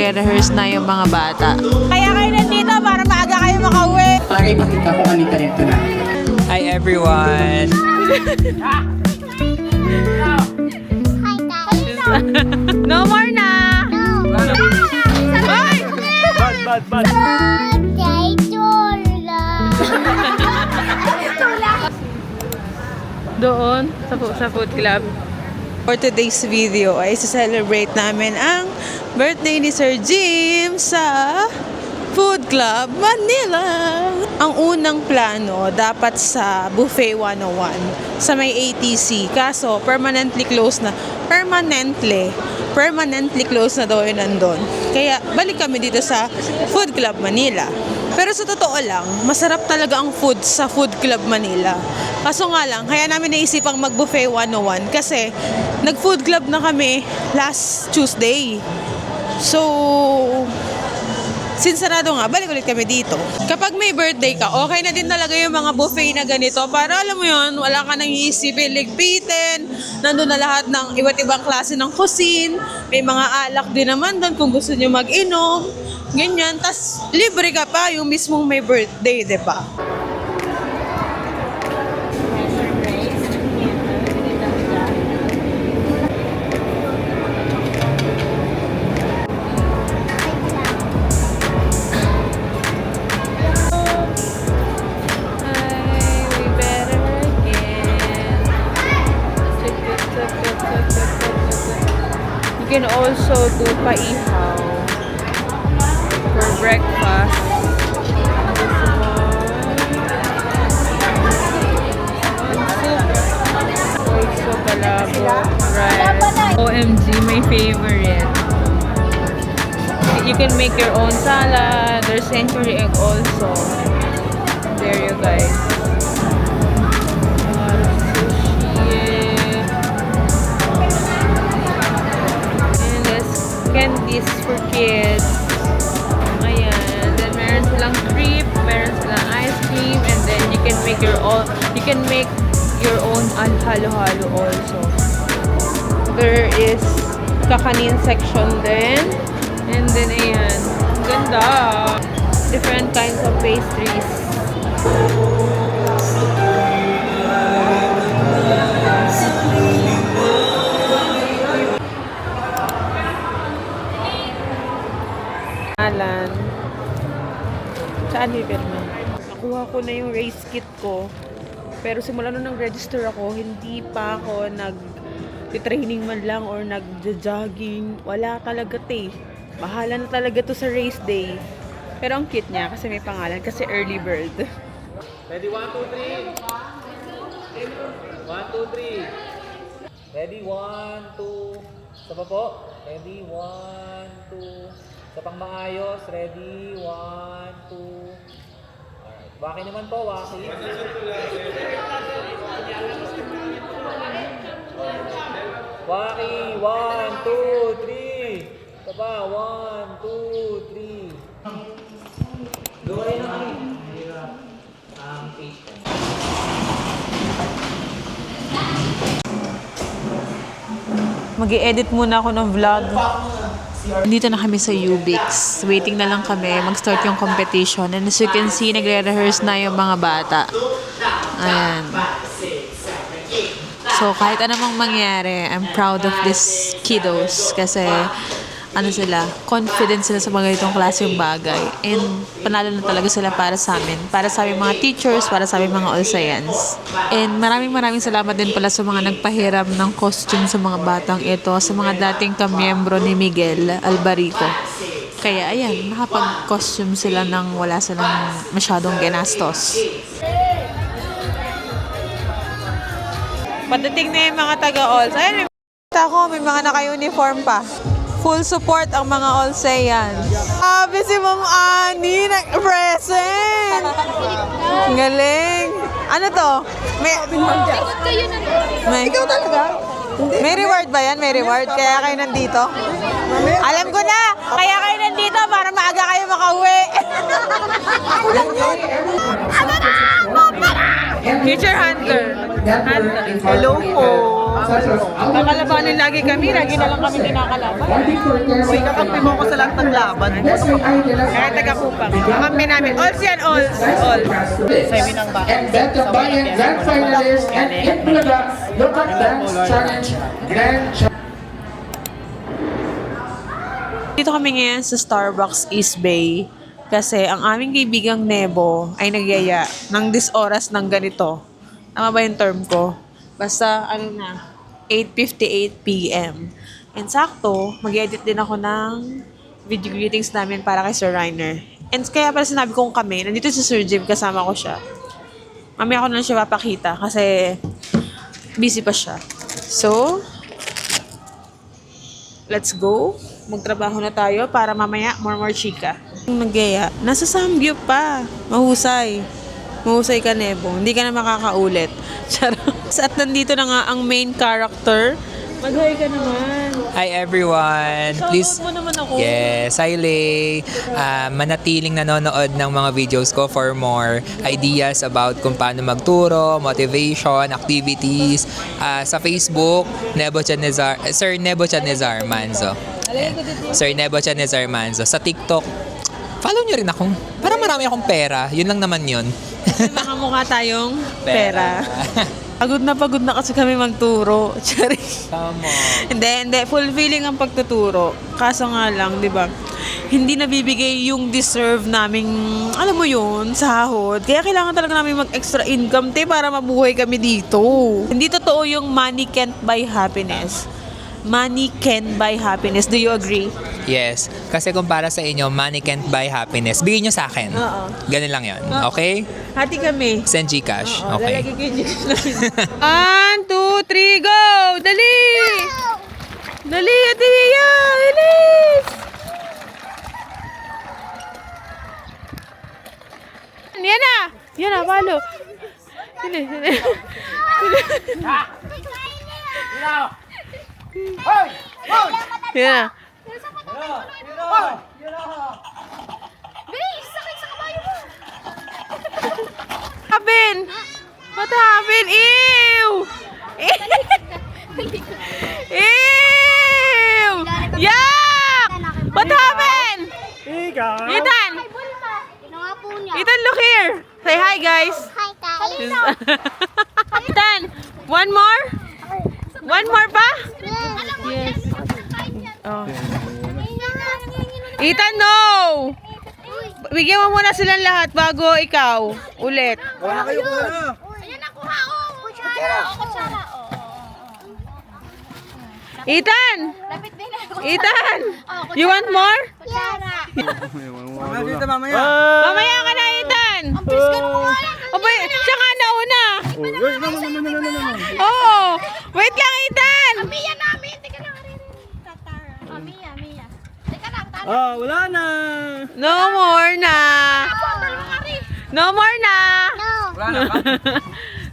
nagre-rehearse na yung mga bata. Kaya kayo nandito para maaga kayo makauwi. Para ipakita ko anong talento na. Hi everyone! No more na! Hoy! Bad! Doon, sa food club. For today's video ay celebrate namin ang birthday ni Sir Jim sa Food Club Manila. Ang unang plano dapat sa Buffet 101 sa may ATC. Kaso permanently closed na. Permanently closed na daw yun nandun. Kaya balik kami dito sa Food Club Manila. Pero sa totoo lang, masarap talaga ang food sa Food Club Manila. Kaso nga lang, kaya namin naisipang mag-Buffet 101 kasi nag-food club na kami last Tuesday. So, since sarado nga, balik ulit kami dito. Kapag may birthday ka, okay na din talaga yung mga buffet na ganito para alam mo yun, wala ka nang iisipin, ligpitin, nandun na lahat ng iba't ibang klase ng cuisine, may mga alak din naman doon kung gusto nyo mag-inom, ganyan, tas libre ka pa yung mismong may birthday, diba? You can also do paihaw for breakfast. Also palabok, rice. OMG, my favorite. You can make your own salad. There's century egg also. There you guys. Candies for kids. Ayan. Then meron silang crepe, meron silang ice cream, and then you can make your own halo-halo also. There is kakanin section din. And then ayan. Ganda. Different kinds of pastries. Saan yung pirma? Nakuha ko na yung race kit ko. Pero simula nung nag-register ako, hindi pa ako nag-training man lang or nag-jogging. Wala talaga Bahala na talaga to sa race day. Pero ang cute niya kasi may pangalan. Kasi early bird. Ready? 1, 2, 3. 1, 2, 3. Ready? 1, 2. Sa pa po. Ready? 1, 2. Sa pang maayos, ready, 1, 2. Alright. Waki naman po, waki. Waki, 1, 2, 3. Sa pa, 1, 2, 3. Gawin na kami. Mag-i-edit muna ako ng vlog. Dito na kami sa Ubix. Waiting na lang kami. Mag-start yung competition. And as you can see, nagre-rehearse na yung mga bata. Ayan. So, kahit anong mangyari, I'm proud of these kiddos. Kasi, sila, confident sila sa mga itong klaseng bagay. And, panalo na talaga sila para sa amin. Para sa aming mga teachers, para sa aming mga all-science. And maraming salamat din pala sa mga nagpahiram ng costume sa mga batang ito. Sa mga dating kamiyembro ni Miguel Albarico. Kaya, ayan, nakapag-costume sila nang wala silang masyadong ginastos. Padating na yung mga taga-alls. Ayan, may mga naka-uniform pa. Full support ang mga all-Science. Sabi si Ma'am Annie, nag-present! Galing! Ano to? Ikaw talaga? May reward ba yan? May reward? Kaya kayo nandito? Alam ko na! Kaya kayo nandito para maaga kayo makauwi! Future Hunter. Hello po. Kakalabanin lagi kami. Lagi na lang kami kinakalaban. Uy, kakampi mo ko sa lahat ng laban. Kaya taga-kupang. Kakampi namin. Alls yan, alls. All. And then the grand finalist and Itbulaga Local Dance Challenge Grand Dito kami ngayon sa Starbucks East Bay kasi ang aming kaibigang Nebo ay nagyaya ng oras ng ganito. Tama ba yung term ko? Basta, 8:58 p.m. And sakto, mag-edit din ako ng video greetings namin para kay Sir Reiner. And kaya pala sinabi kong kami, nandito si Sir Jim, kasama ko siya. Mamaya ko na lang siya papakita kasi busy pa siya. So, let's go. Magtrabaho na tayo para mamaya more chika. Yung nagyaya, nasa Samgyup pa. Mahusay. Mahusay ka, Nebo. Hindi ka na makakaulit. Charot. At nandito na nga ang main character. Mag-hi ka naman. Hi everyone! Please, Shoutout mo naman ako. yes, hi Lay! Manatiling nanonood ng mga videos ko for more ideas about kung paano magturo, motivation, activities. Sa Facebook, Sir Nebo Chanezar Manzo. Ayan. Sir Nebo Chanezar Manzo. Sa TikTok, follow nyo rin akong, parang marami akong pera. Yun lang naman yun. May mga mukha tayong pera. Pagod na kasi kami magturo. Charing. Tama. Hindi. Fulfilling ang pagtuturo. Kaso nga lang, di ba? Hindi nabibigay yung deserve naming, alam mo yun, sahod. Kaya kailangan talaga namin mag-extra income, para mabuhay kami dito. Hindi totoo yung money can't buy happiness. Money can buy happiness. Do you agree? Yes. Kasi kung para sa inyo, money can't buy happiness, bigyan nyo sa akin. Oo. Ganun lang yun. Oo. Okay? Hati kami. Send Gcash. Oo, Okay. lalagay ko yung Gcash namin. 1, 2, 3, go! Dali! Dali, Ate Mia! Bilis! Yan na! Yan na, palo. Dali. Yan na. Happen? What happened? Ew! Ew! Yuck! What happened? Ethan! Ethan, look here! Say hi, guys! Hi guys. Ethan, one more? One more pa? Yes. Oh. Ethan, no! Bigyan mo muna silang lahat bago ikaw. Ulit. Ayan ako ha. Kutsara. Kutsara. Ethan! Lapit din ako. Ethan! You want more? Kutsara. Mamaya ka na, Ethan! Ang bilis ka nung kumain. Abay, siya nga nauna. Oo. Wait lang, Ethan! Mia namin. Teka lang. Tatara. Mia. Teka lang. Wala na. No more na. No more na. No.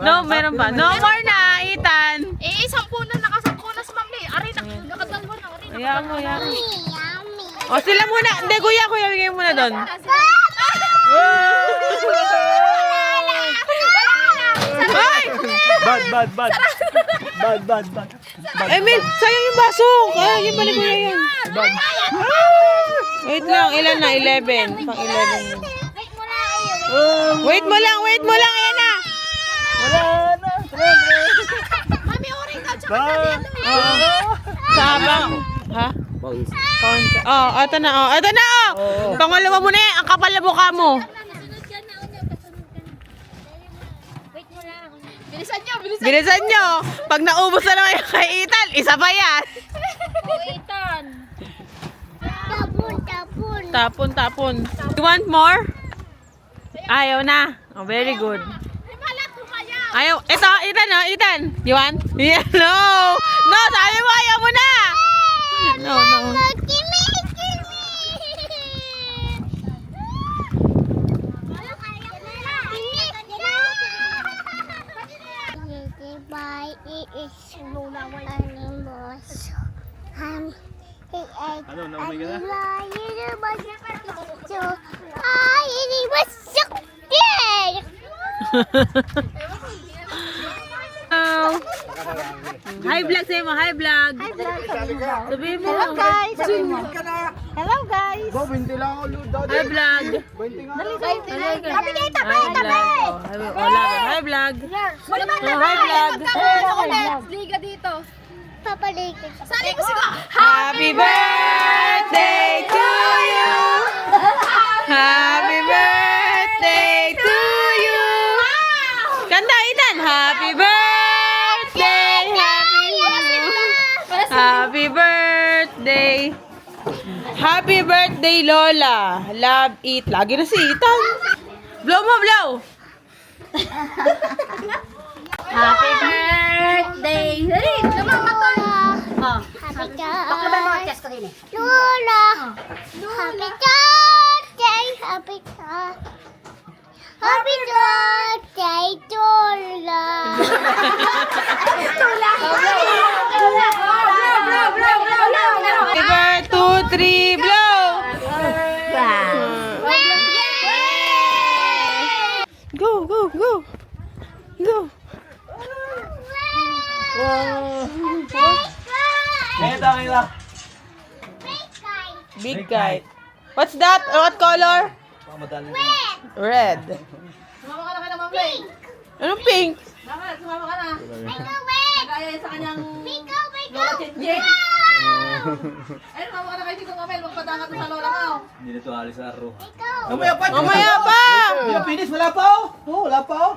No, meron pa. No more na, Ethan. Sampu na. Nakasampu na si Mami. Ari, nakadalwa na. Ari, Ayan mo, yan. Yummy. O, sila muna. Hindi, kuya, bigay mo muna doon. Ay! Bad. Emil, sayang yung baso. Kaya yung balik ko yan. Wait lang, ilan na? 11. Pang 11. Wait mo na. Wait mo lang. Ayan na. Mami, oring ka. Tsaka dali. Sa habang. Ha? Bounce. Oh, ito na. Pangalawa mo na yan. Ang kapal na mukha mo. Nasunod ka na. Kasunod ka na. Wait mo lang. Bilisan nyo. Bilisan nyo. Pag naubos na naman yung kay Ethan, isa pa yan. Itan. Tapon. You want more? Ayaw na. Oh, very good. Malat mo kaya. Ayaw. Ito, Ethan. You want? Yeah, no. No, sabi mo ayaw mo na. No. Gimme. Bye. It is animals. Ano na umay ka na? It was so Hi vlog sa'yo mo, hi vlog. Sabihin mo. Hello guys. Hello guys. Hi vlog. Tabi kayo, tabi, tabi. Hi vlog. Hi vlog. Liga dito. Papaligo. Sali ko siya. Happy birthday to you. Happy birthday to you. Kanta Ethan. Happy birthday. Happy birthday. Happy birthday Lola. Love it. Lagi na si Ethan. Blow mo, blow. Happy birthday. Hey, namamatay. Oh. Happy birthday. Lola. Happy birthday. Happy birthday. Happy birthday, Lola. Happy birthday, 2, 3, blow. Go, go, go. Go. Big kite. What's that? What color? Red. Anong pink? Mamaya pa! Pinis, wala pa oh. Oh, wala pa oh.